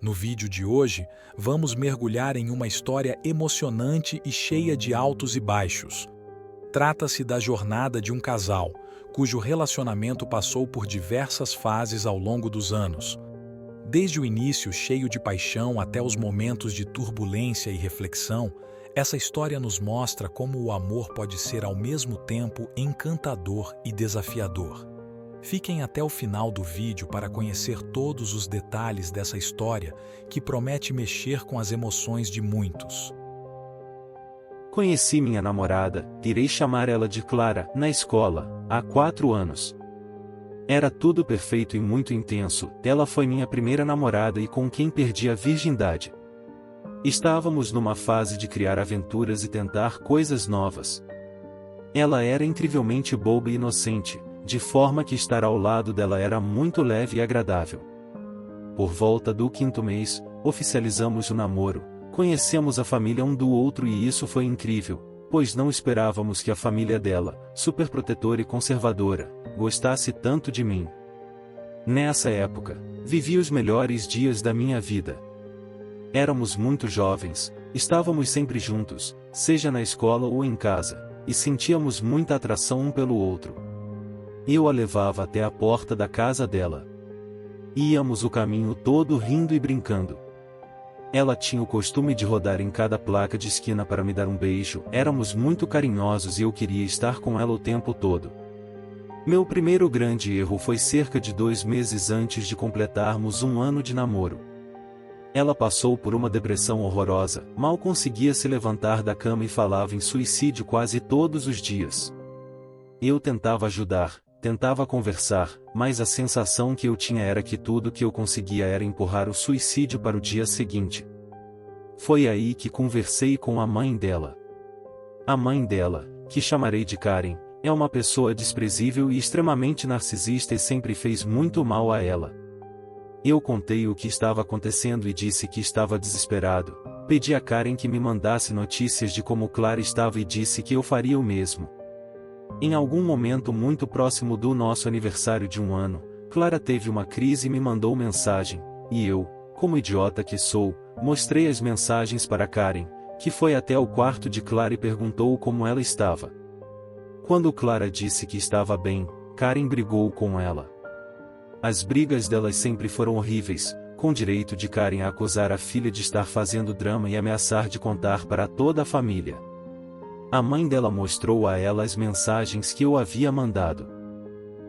No vídeo de hoje, vamos mergulhar em uma história emocionante e cheia de altos e baixos. Trata-se da jornada de um casal, cujo relacionamento passou por diversas fases ao longo dos anos. Desde o início cheio de paixão até os momentos de turbulência e reflexão, essa história nos mostra como o amor pode ser ao mesmo tempo encantador e desafiador. Fiquem até o final do vídeo para conhecer todos os detalhes dessa história que promete mexer com as emoções de muitos. Conheci minha namorada, irei chamar ela de Clara, na escola, há 4 anos. Era tudo perfeito e muito intenso, ela foi minha primeira namorada e com quem perdi a virgindade. Estávamos numa fase de criar aventuras e tentar coisas novas. Ela era incrivelmente boba e inocente, de forma que estar ao lado dela era muito leve e agradável. Por volta do 5º mês, oficializamos o namoro, conhecemos a família um do outro e isso foi incrível, pois não esperávamos que a família dela, super protetora e conservadora, gostasse tanto de mim. Nessa época, vivi os melhores dias da minha vida. Éramos muito jovens, estávamos sempre juntos, seja na escola ou em casa, e sentíamos muita atração um pelo outro. Eu a levava até a porta da casa dela. Íamos o caminho todo rindo e brincando. Ela tinha o costume de rodar em cada placa de esquina para me dar um beijo, éramos muito carinhosos e eu queria estar com ela o tempo todo. Meu primeiro grande erro foi cerca de 2 meses antes de completarmos 1 ano de namoro. Ela passou por uma depressão horrorosa, mal conseguia se levantar da cama e falava em suicídio quase todos os dias. Eu tentava ajudar, tentava conversar, mas a sensação que eu tinha era que tudo que eu conseguia era empurrar o suicídio para o dia seguinte. Foi aí que conversei com a mãe dela. A mãe dela, que chamarei de Karen, é uma pessoa desprezível e extremamente narcisista e sempre fez muito mal a ela. Eu contei o que estava acontecendo e disse que estava desesperado. Pedi a Karen que me mandasse notícias de como Clara estava e disse que eu faria o mesmo. Em algum momento muito próximo do nosso aniversário de 1 ano, Clara teve uma crise e me mandou mensagem, e eu, como idiota que sou, mostrei as mensagens para Karen, que foi até o quarto de Clara e perguntou como ela estava. Quando Clara disse que estava bem, Karen brigou com ela. As brigas delas sempre foram horríveis, com direito de Karen a acusar a filha de estar fazendo drama e ameaçar de contar para toda a família. A mãe dela mostrou a ela as mensagens que eu havia mandado.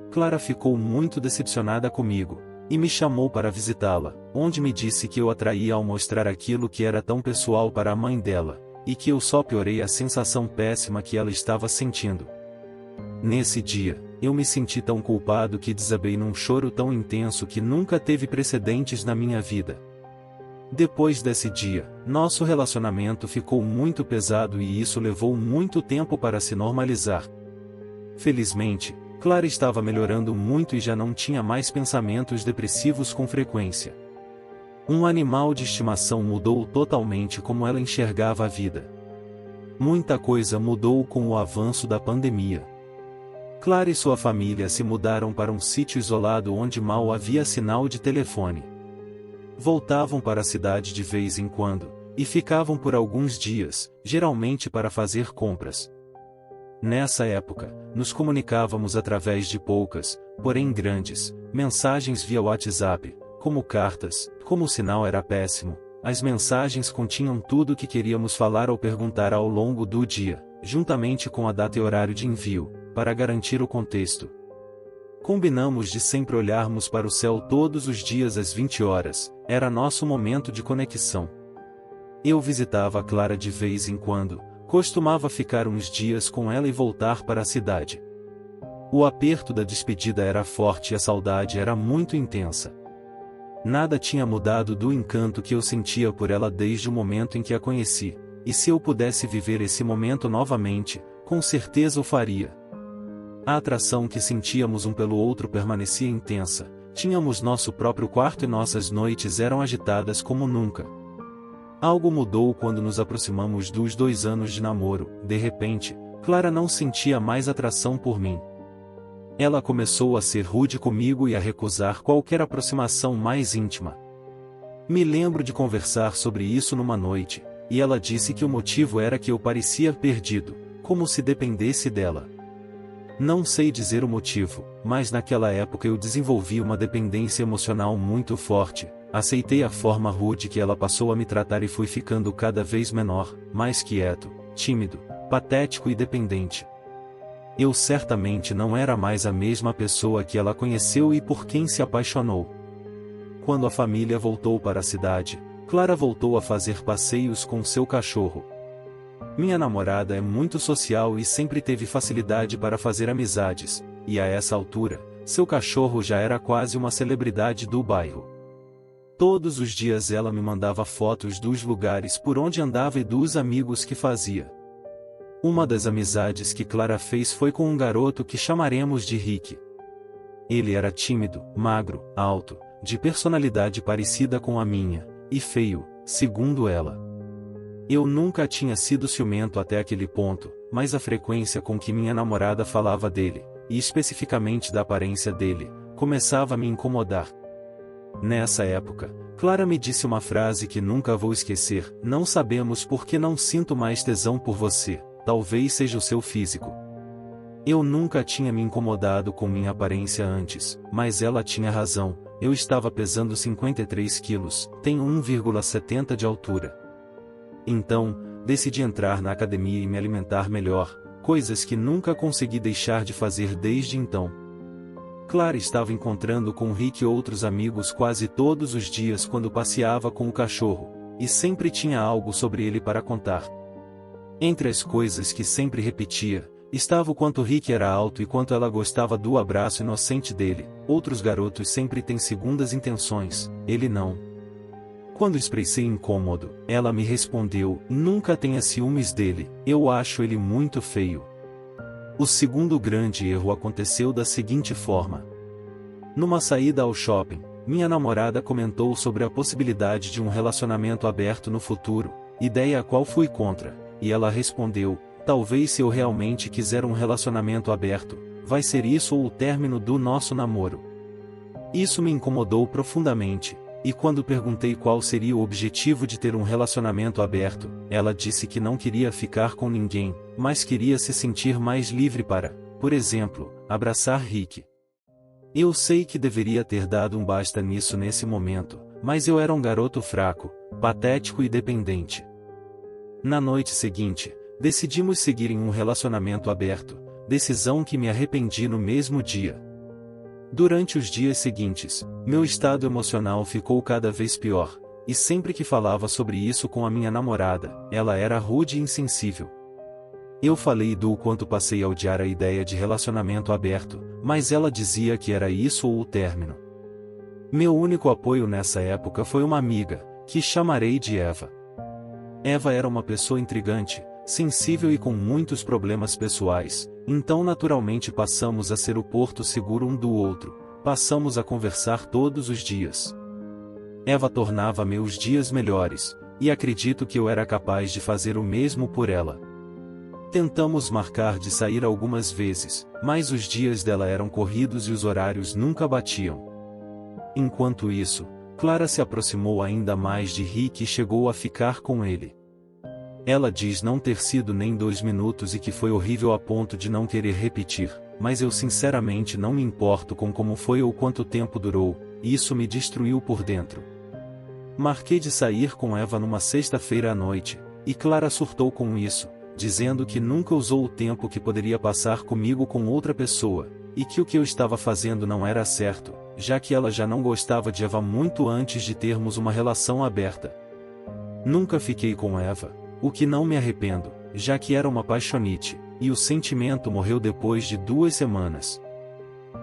Clara ficou muito decepcionada comigo, e me chamou para visitá-la, onde me disse que eu a traía ao mostrar aquilo que era tão pessoal para a mãe dela, e que eu só piorei a sensação péssima que ela estava sentindo. Nesse dia, eu me senti tão culpado que desabei num choro tão intenso que nunca teve precedentes na minha vida. Depois desse dia, nosso relacionamento ficou muito pesado e isso levou muito tempo para se normalizar. Felizmente, Clara estava melhorando muito e já não tinha mais pensamentos depressivos com frequência. Um animal de estimação mudou totalmente como ela enxergava a vida. Muita coisa mudou com o avanço da pandemia. Clara e sua família se mudaram para um sítio isolado onde mal havia sinal de telefone. Voltavam para a cidade de vez em quando, e ficavam por alguns dias, geralmente para fazer compras. Nessa época, nos comunicávamos através de poucas, porém grandes, mensagens via WhatsApp, como cartas. Como o sinal era péssimo, as mensagens continham tudo o que queríamos falar ou perguntar ao longo do dia, juntamente com a data e horário de envio, para garantir o contexto. Combinamos de sempre olharmos para o céu todos os dias às 20 horas, era nosso momento de conexão. Eu visitava a Clara de vez em quando, costumava ficar uns dias com ela e voltar para a cidade. O aperto da despedida era forte e a saudade era muito intensa. Nada tinha mudado do encanto que eu sentia por ela desde o momento em que a conheci, e se eu pudesse viver esse momento novamente, com certeza o faria. A atração que sentíamos um pelo outro permanecia intensa, tínhamos nosso próprio quarto e nossas noites eram agitadas como nunca. Algo mudou quando nos aproximamos dos 2 anos de namoro, de repente, Clara não sentia mais atração por mim. Ela começou a ser rude comigo e a recusar qualquer aproximação mais íntima. Me lembro de conversar sobre isso numa noite, e ela disse que o motivo era que eu parecia perdido, como se dependesse dela. Não sei dizer o motivo, mas naquela época eu desenvolvi uma dependência emocional muito forte. Aceitei a forma rude que ela passou a me tratar e fui ficando cada vez menor, mais quieto, tímido, patético e dependente. Eu certamente não era mais a mesma pessoa que ela conheceu e por quem se apaixonou. Quando a família voltou para a cidade, Clara voltou a fazer passeios com seu cachorro. Minha namorada é muito social e sempre teve facilidade para fazer amizades, e a essa altura, seu cachorro já era quase uma celebridade do bairro. Todos os dias ela me mandava fotos dos lugares por onde andava e dos amigos que fazia. Uma das amizades que Clara fez foi com um garoto que chamaremos de Rick. Ele era tímido, magro, alto, de personalidade parecida com a minha, e feio, segundo ela. Eu nunca tinha sido ciumento até aquele ponto, mas a frequência com que minha namorada falava dele, e especificamente da aparência dele, começava a me incomodar. Nessa época, Clara me disse uma frase que nunca vou esquecer: não sabemos por que não sinto mais tesão por você, talvez seja o seu físico. Eu nunca tinha me incomodado com minha aparência antes, mas ela tinha razão, eu estava pesando 53 quilos, tenho 1,70 de altura. Então, decidi entrar na academia e me alimentar melhor, coisas que nunca consegui deixar de fazer desde então. Clara estava encontrando com Rick outros amigos quase todos os dias quando passeava com o cachorro, e sempre tinha algo sobre ele para contar. Entre as coisas que sempre repetia, estava o quanto Rick era alto e quanto ela gostava do abraço inocente dele. Outros garotos sempre têm segundas intenções, ele não. Quando expressei incômodo, ela me respondeu: nunca tenha ciúmes dele, eu acho ele muito feio. O segundo grande erro aconteceu da seguinte forma. Numa saída ao shopping, minha namorada comentou sobre a possibilidade de um relacionamento aberto no futuro, ideia a qual fui contra, e ela respondeu: talvez se eu realmente quiser um relacionamento aberto, vai ser isso ou o término do nosso namoro. Isso me incomodou profundamente, e quando perguntei qual seria o objetivo de ter um relacionamento aberto, ela disse que não queria ficar com ninguém, mas queria se sentir mais livre para, por exemplo, abraçar Rick. Eu sei que deveria ter dado um basta nisso nesse momento, mas eu era um garoto fraco, patético e dependente. Na noite seguinte, decidimos seguir em um relacionamento aberto, decisão que me arrependi no mesmo dia. Durante os dias seguintes, meu estado emocional ficou cada vez pior, e sempre que falava sobre isso com a minha namorada, ela era rude e insensível. Eu falei do quanto passei a odiar a ideia de relacionamento aberto, mas ela dizia que era isso ou o término. Meu único apoio nessa época foi uma amiga, que chamarei de Eva. Eva era uma pessoa intrigante, sensível e com muitos problemas pessoais, então naturalmente passamos a ser o porto seguro um do outro, passamos a conversar todos os dias. Eva tornava meus dias melhores, e acredito que eu era capaz de fazer o mesmo por ela. Tentamos marcar de sair algumas vezes, mas os dias dela eram corridos e os horários nunca batiam. Enquanto isso, Clara se aproximou ainda mais de Rick e chegou a ficar com ele. Ela diz não ter sido nem 2 minutos e que foi horrível a ponto de não querer repetir, mas eu sinceramente não me importo com como foi ou quanto tempo durou, e isso me destruiu por dentro. Marquei de sair com Eva numa sexta-feira à noite, e Clara surtou com isso, dizendo que nunca usou o tempo que poderia passar comigo com outra pessoa, e que o que eu estava fazendo não era certo, já que ela já não gostava de Eva muito antes de termos uma relação aberta. Nunca fiquei com Eva, o que não me arrependo, já que era uma paixonite, e o sentimento morreu depois de 2 semanas.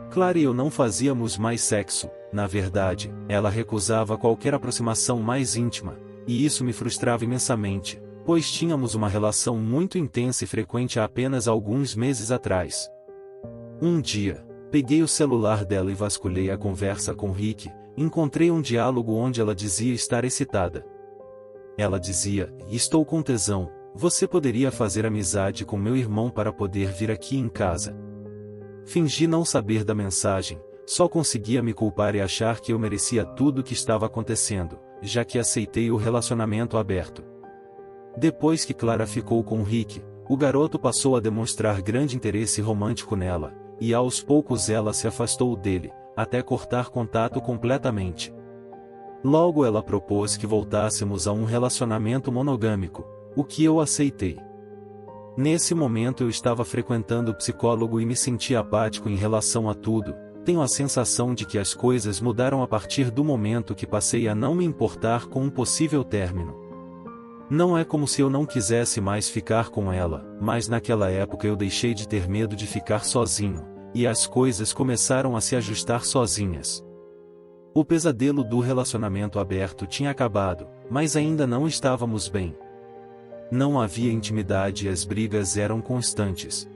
Clara e eu não fazíamos mais sexo, na verdade, ela recusava qualquer aproximação mais íntima, e isso me frustrava imensamente, pois tínhamos uma relação muito intensa e frequente há apenas alguns meses atrás. Um dia, peguei o celular dela e vasculhei a conversa com Rick, encontrei um diálogo onde ela dizia estar excitada. Ela dizia: estou com tesão, você poderia fazer amizade com meu irmão para poder vir aqui em casa. Fingi não saber da mensagem, só conseguia me culpar e achar que eu merecia tudo o que estava acontecendo, já que aceitei o relacionamento aberto. Depois que Clara ficou com Rick, o garoto passou a demonstrar grande interesse romântico nela, e aos poucos ela se afastou dele, até cortar contato completamente. Logo ela propôs que voltássemos a um relacionamento monogâmico, o que eu aceitei. Nesse momento eu estava frequentando o psicólogo e me sentia apático em relação a tudo. Tenho a sensação de que as coisas mudaram a partir do momento que passei a não me importar com um possível término. Não é como se eu não quisesse mais ficar com ela, mas naquela época eu deixei de ter medo de ficar sozinho, e as coisas começaram a se ajustar sozinhas. O pesadelo do relacionamento aberto tinha acabado, mas ainda não estávamos bem. Não havia intimidade e as brigas eram constantes.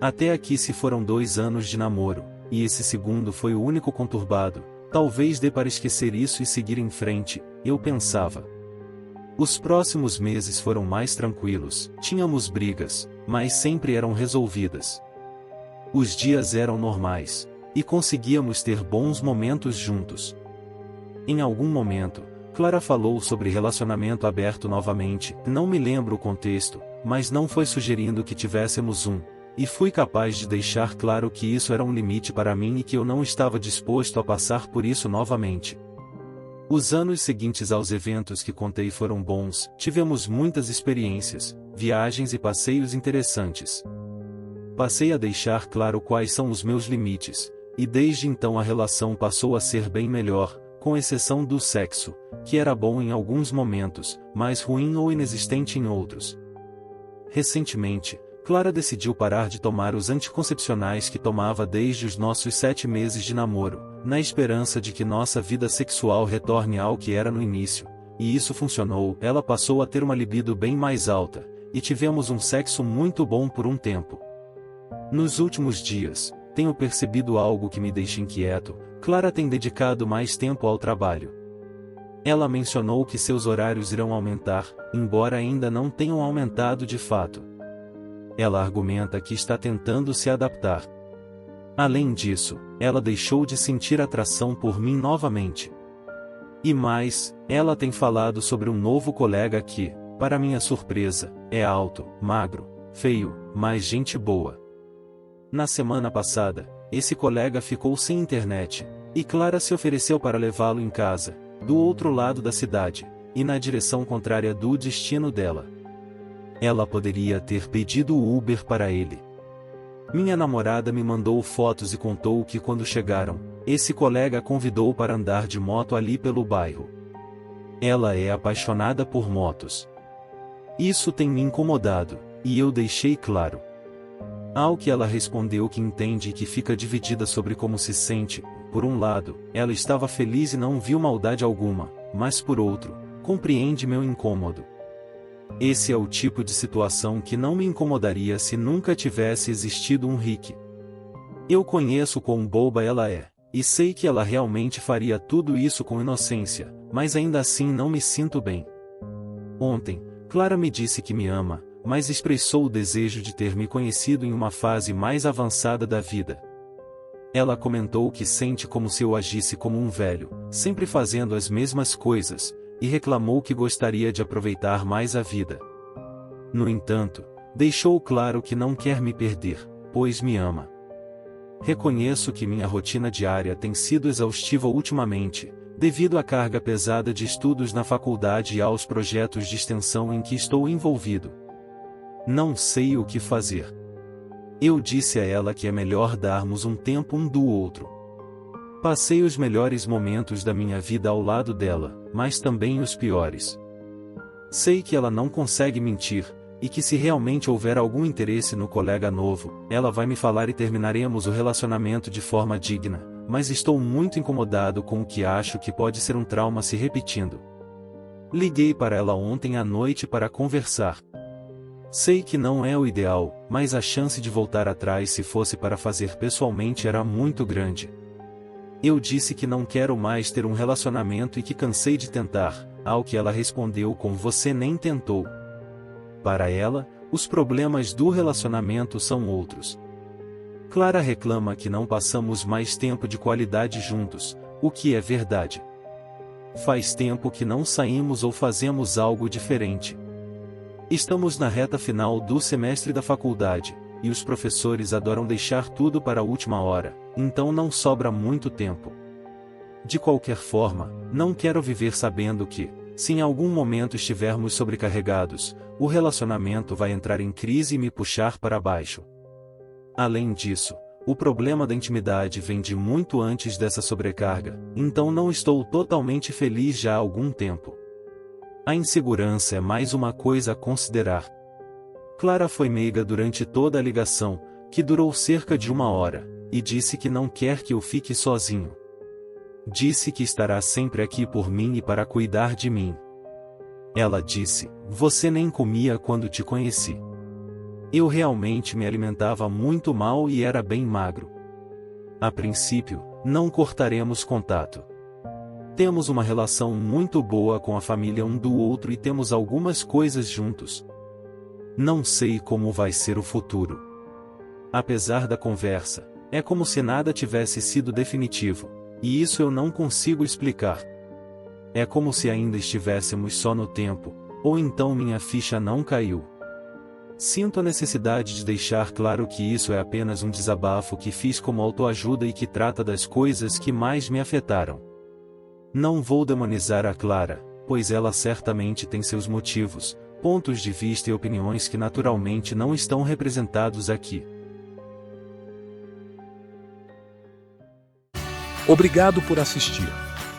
Até aqui se foram 2 anos de namoro, e esse segundo foi o único conturbado. Talvez dê para esquecer isso e seguir em frente, eu pensava. Os próximos meses foram mais tranquilos, tínhamos brigas, mas sempre eram resolvidas. Os dias eram normais, e conseguíamos ter bons momentos juntos. Em algum momento, Clara falou sobre relacionamento aberto novamente, não me lembro o contexto, mas não foi sugerindo que tivéssemos um, e fui capaz de deixar claro que isso era um limite para mim e que eu não estava disposto a passar por isso novamente. Os anos seguintes aos eventos que contei foram bons, tivemos muitas experiências, viagens e passeios interessantes. Passei a deixar claro quais são os meus limites, e desde então a relação passou a ser bem melhor, com exceção do sexo, que era bom em alguns momentos, mas ruim ou inexistente em outros. Recentemente, Clara decidiu parar de tomar os anticoncepcionais que tomava desde os nossos 7 meses de namoro, na esperança de que nossa vida sexual retorne ao que era no início, e isso funcionou. Ela passou a ter uma libido bem mais alta, e tivemos um sexo muito bom por um tempo. Nos últimos dias, tenho percebido algo que me deixa inquieto. Clara tem dedicado mais tempo ao trabalho. Ela mencionou que seus horários irão aumentar, embora ainda não tenham aumentado de fato. Ela argumenta que está tentando se adaptar. Além disso, ela deixou de sentir atração por mim novamente. E mais, ela tem falado sobre um novo colega que, para minha surpresa, é alto, magro, feio, mas gente boa. Na semana passada, esse colega ficou sem internet, e Clara se ofereceu para levá-lo em casa, do outro lado da cidade, e na direção contrária do destino dela. Ela poderia ter pedido o Uber para ele. Minha namorada me mandou fotos e contou que quando chegaram, esse colega a convidou para andar de moto ali pelo bairro. Ela é apaixonada por motos. Isso tem me incomodado, e eu deixei claro. Ao que ela respondeu que entende e que fica dividida sobre como se sente. Por um lado, ela estava feliz e não viu maldade alguma, mas por outro, compreende meu incômodo. Esse é o tipo de situação que não me incomodaria se nunca tivesse existido um Rick. Eu conheço quão boba ela é, e sei que ela realmente faria tudo isso com inocência, mas ainda assim não me sinto bem. Ontem, Clara me disse que me ama, mas expressou o desejo de ter me conhecido em uma fase mais avançada da vida. Ela comentou que sente como se eu agisse como um velho, sempre fazendo as mesmas coisas, e reclamou que gostaria de aproveitar mais a vida. No entanto, deixou claro que não quer me perder, pois me ama. Reconheço que minha rotina diária tem sido exaustiva ultimamente, devido à carga pesada de estudos na faculdade e aos projetos de extensão em que estou envolvido. Não sei o que fazer. Eu disse a ela que é melhor darmos um tempo um do outro. Passei os melhores momentos da minha vida ao lado dela, mas também os piores. Sei que ela não consegue mentir, e que se realmente houver algum interesse no colega novo, ela vai me falar e terminaremos o relacionamento de forma digna, mas estou muito incomodado com o que acho que pode ser um trauma se repetindo. Liguei para ela ontem à noite para conversar. Sei que não é o ideal, mas a chance de voltar atrás se fosse para fazer pessoalmente era muito grande. Eu disse que não quero mais ter um relacionamento e que cansei de tentar, ao que ela respondeu com "você nem tentou". Para ela, os problemas do relacionamento são outros. Clara reclama que não passamos mais tempo de qualidade juntos, o que é verdade. Faz tempo que não saímos ou fazemos algo diferente. Estamos na reta final do semestre da faculdade, e os professores adoram deixar tudo para a última hora, então não sobra muito tempo. De qualquer forma, não quero viver sabendo que, se em algum momento estivermos sobrecarregados, o relacionamento vai entrar em crise e me puxar para baixo. Além disso, o problema da intimidade vem de muito antes dessa sobrecarga, então não estou totalmente feliz já há algum tempo. A insegurança é mais uma coisa a considerar. Clara foi meiga durante toda a ligação, que durou cerca de 1 hora, e disse que não quer que eu fique sozinho. Disse que estará sempre aqui por mim e para cuidar de mim. Ela disse: "Você nem comia quando te conheci." Eu realmente me alimentava muito mal e era bem magro. A princípio, não cortaremos contato. Temos uma relação muito boa com a família um do outro e temos algumas coisas juntos. Não sei como vai ser o futuro. Apesar da conversa, é como se nada tivesse sido definitivo, e isso eu não consigo explicar. É como se ainda estivéssemos só no tempo, ou então minha ficha não caiu. Sinto a necessidade de deixar claro que isso é apenas um desabafo que fiz como autoajuda e que trata das coisas que mais me afetaram. Não vou demonizar a Clara, pois ela certamente tem seus motivos, pontos de vista e opiniões que naturalmente não estão representados aqui. Obrigado por assistir.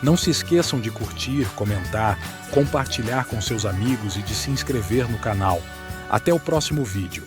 Não se esqueçam de curtir, comentar, compartilhar com seus amigos e de se inscrever no canal. Até o próximo vídeo.